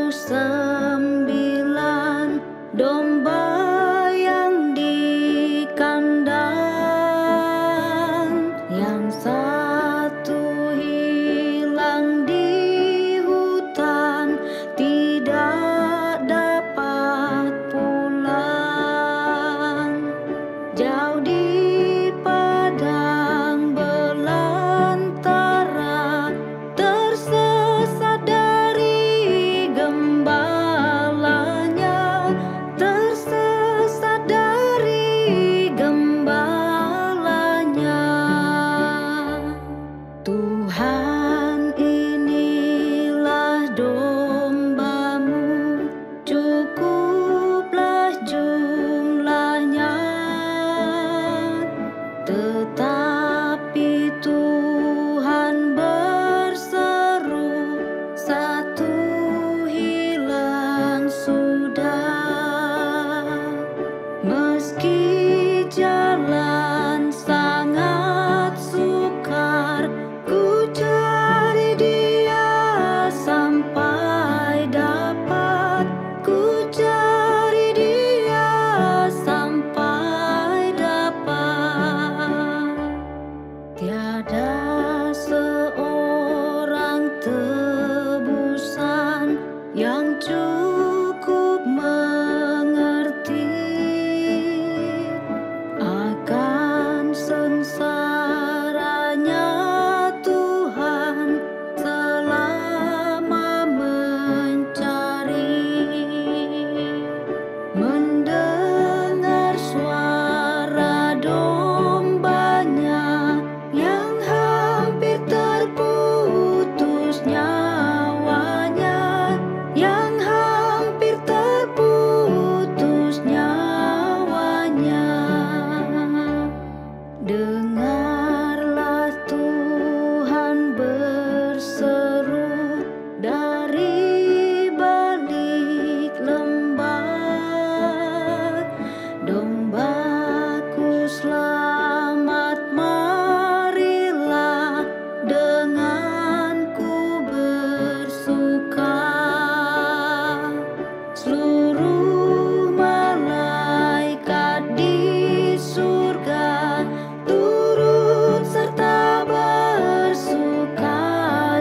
99 domba yang di kandang, yang satu hilang di hutan, tidak dapat pulang. Jauh di padang belantara, tersesat dari gembalanya, tersesat dari gembalanya. Tuhan, inilah domba-Mu, cukuplah jumlahnya. Tetapi Tuhan berseru, satu hilang sudah. Meski jalan sangat sukar, ku cari Dia sampai dapat, ku cari Dia sampai dapat. Tiada seorang tebusan yang cukup mengerti akan sengsaranya Tuhan selama mencari. Mendengar suara dombanya yang hampir terputus nyawanya, yang hampir terputus nyawanya. Dengarlah Tuhan berseru dari balik lembah, dombaku selamat, marilah denganku bersuka. Seluruh malaikat di surga turut serta bersuka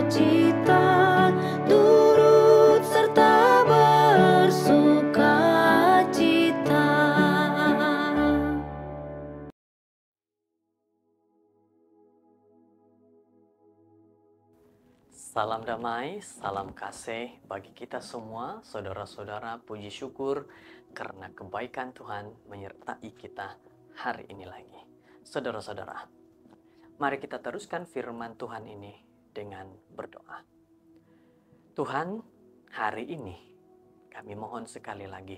cita, turut serta bersuka cita. Salam damai, salam kasih bagi kita semua, saudara-saudara. Puji syukur karena kebaikan Tuhan menyertai kita hari ini lagi. Saudara-saudara, mari kita teruskan firman Tuhan ini dengan berdoa. Tuhan, hari ini kami mohon sekali lagi,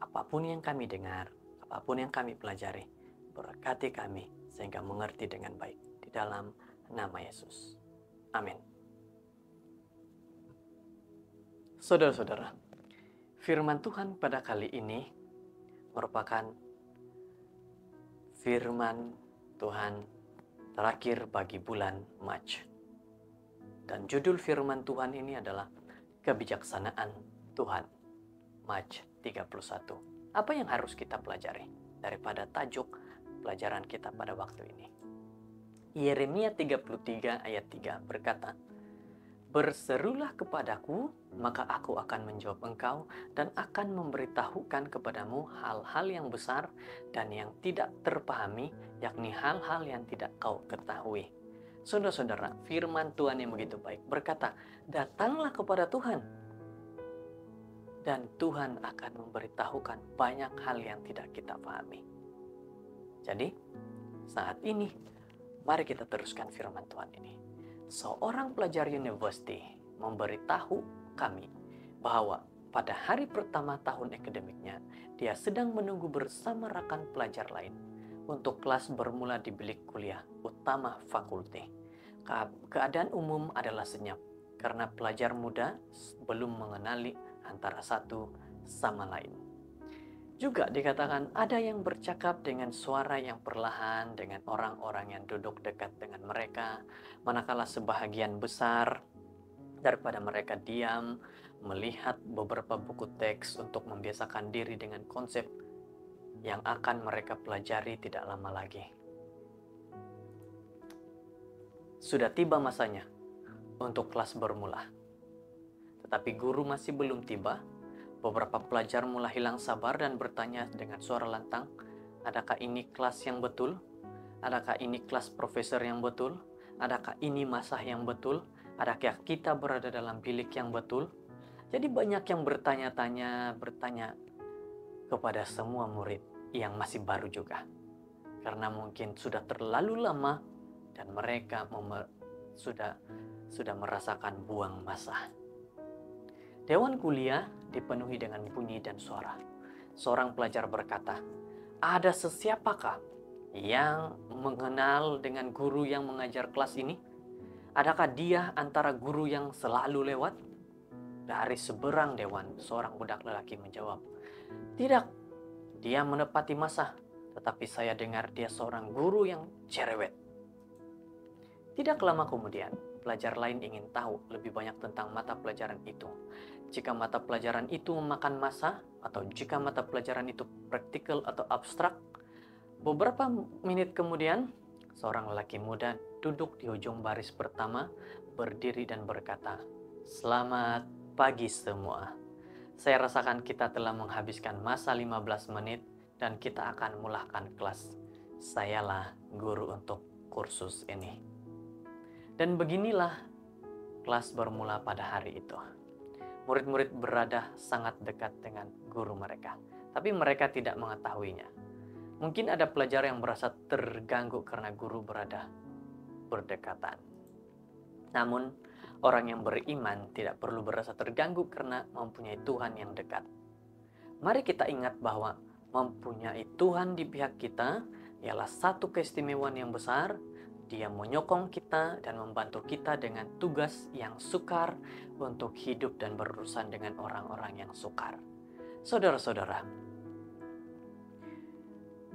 apapun yang kami dengar, apapun yang kami pelajari, berkati kami sehingga mengerti dengan baik. Di dalam nama Yesus. Amin. Saudara-saudara, firman Tuhan pada kali ini merupakan firman Tuhan terakhir bagi bulan Mac. Dan judul firman Tuhan ini adalah kebijaksanaan Tuhan, Mac 31. Apa yang harus kita pelajari daripada tajuk pelajaran kita pada waktu ini? Yeremia 33 ayat 3 berkata, "Berserulah kepadaku, maka aku akan menjawab engkau dan akan memberitahukan kepadamu hal-hal yang besar dan yang tidak terpahami, yakni hal-hal yang tidak kau ketahui." Saudara-saudara, firman Tuhan yang begitu baik berkata, datanglah kepada Tuhan dan Tuhan akan memberitahukan banyak hal yang tidak kita pahami. Jadi, saat ini mari kita teruskan firman Tuhan ini. Seorang pelajar university memberitahu kami bahwa pada hari pertama tahun akademiknya, dia sedang menunggu bersama rekan pelajar lain untuk kelas bermula di bilik kuliah utama fakulti. Keadaan umum adalah senyap karena pelajar muda belum mengenali antara satu sama lain. Juga dikatakan ada yang bercakap dengan suara yang perlahan dengan orang-orang yang duduk dekat dengan mereka, manakala sebahagian besar daripada mereka diam melihat beberapa buku teks untuk membiasakan diri dengan konsep yang akan mereka pelajari tidak lama lagi. Sudah tiba masanya untuk kelas bermula. Tetapi guru masih belum tiba. Beberapa pelajar mulai hilang sabar dan bertanya dengan suara lantang, adakah ini kelas yang betul? Adakah ini kelas profesor yang betul? Adakah ini masa yang betul? Adakah kita berada dalam bilik yang betul? Jadi banyak yang bertanya kepada semua murid yang masih baru juga. Karena mungkin sudah terlalu lama dan mereka sudah merasakan buang masa. Dewan kuliah dipenuhi dengan bunyi dan suara. Seorang pelajar berkata, "Ada sesiapakah yang mengenal dengan guru yang mengajar kelas ini? Adakah dia antara guru yang selalu lewat?" Dari seberang dewan, seorang budak lelaki menjawab, "Tidak, dia menepati masa, tetapi saya dengar dia seorang guru yang cerewet." Tidak lama kemudian, pelajar lain ingin tahu lebih banyak tentang mata pelajaran itu. Jika mata pelajaran itu memakan masa, atau jika mata pelajaran itu praktikal atau abstrak. Beberapa menit kemudian, seorang lelaki muda duduk di ujung baris pertama, berdiri dan berkata, "Selamat pagi semua. Saya rasakan kita telah menghabiskan masa 15 menit dan kita akan mulahkan kelas. Sayalah guru untuk kursus ini." Dan beginilah kelas bermula pada hari itu. Murid-murid berada sangat dekat dengan guru mereka, tapi mereka tidak mengetahuinya. Mungkin ada pelajar yang merasa terganggu karena guru berada berdekatan. Namun, orang yang beriman tidak perlu merasa terganggu karena mempunyai Tuhan yang dekat. Mari kita ingat bahwa mempunyai Tuhan di pihak kita ialah satu keistimewaan yang besar. Dia menyokong kita dan membantu kita dengan tugas yang sukar untuk hidup dan berurusan dengan orang-orang yang sukar. Saudara-saudara,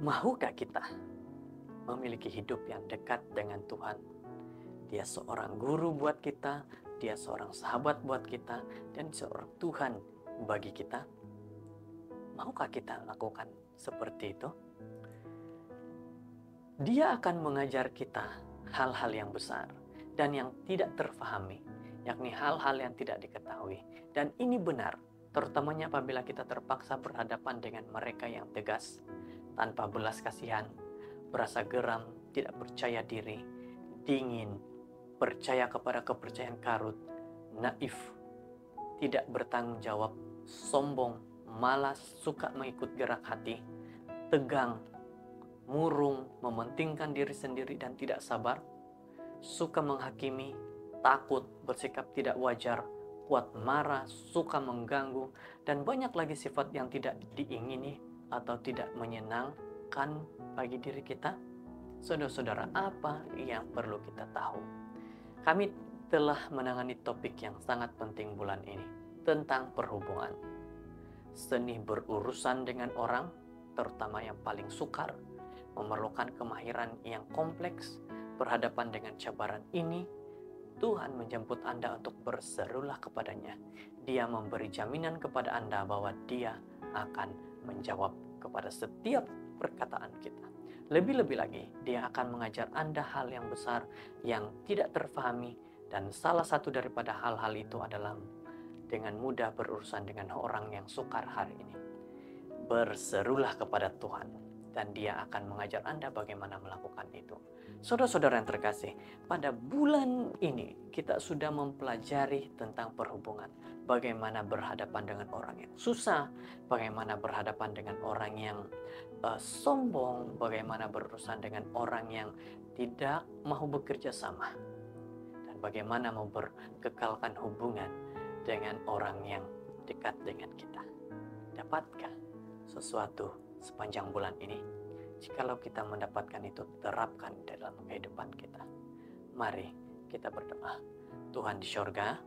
mahukah kita memiliki hidup yang dekat dengan Tuhan? Dia seorang guru buat kita, dia seorang sahabat buat kita, dan seorang Tuhan bagi kita. Maukah kita lakukan seperti itu? Dia akan mengajar kita hal-hal yang besar dan yang tidak terfahami, yakni hal-hal yang tidak diketahui. Dan ini benar, terutamanya apabila kita terpaksa berhadapan dengan mereka yang tegas, tanpa belas kasihan, berasa geram, tidak percaya diri, dingin, percaya kepada kepercayaan karut, naif, tidak bertanggung jawab, sombong, malas, suka mengikut gerak hati, tegang, murung, mementingkan diri sendiri dan tidak sabar, suka menghakimi, takut, bersikap tidak wajar, kuat marah, suka mengganggu, dan banyak lagi sifat yang tidak diingini atau tidak menyenangkan bagi diri kita. Saudara-saudara, apa yang perlu kita tahu? Kami telah menangani topik yang sangat penting bulan ini tentang perhubungan. Seni berurusan dengan orang, terutama yang paling sukar, memerlukan kemahiran yang kompleks. Berhadapan dengan cabaran ini, Tuhan menjemput Anda untuk berserulah kepadanya. Dia memberi jaminan kepada Anda bahwa Dia akan menjawab kepada setiap perkataan kita. Lebih-lebih lagi, Dia akan mengajar Anda hal yang besar yang tidak terfahami, dan salah satu daripada hal-hal itu adalah dengan mudah berurusan dengan orang yang sukar hari ini. Berserulah kepada Tuhan, dan Dia akan mengajar Anda bagaimana melakukan itu. Saudara-saudara yang terkasih, pada bulan ini kita sudah mempelajari tentang perhubungan. Bagaimana berhadapan dengan orang yang susah, bagaimana berhadapan dengan orang yang sombong, bagaimana berurusan dengan orang yang tidak mau bekerja sama, dan bagaimana mau berkekalkan hubungan dengan orang yang dekat dengan kita. Dapatkah sesuatu sepanjang bulan ini? Jikalau kita mendapatkan itu, terapkan dalam kehidupan kita. Mari kita berdoa. Tuhan di sorga,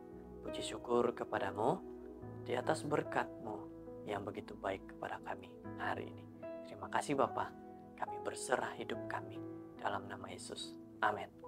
puji syukur kepadamu di atas berkat-Mu yang begitu baik kepada kami hari ini. Terima kasih Bapa, kami berserah hidup kami dalam nama Yesus. Amin.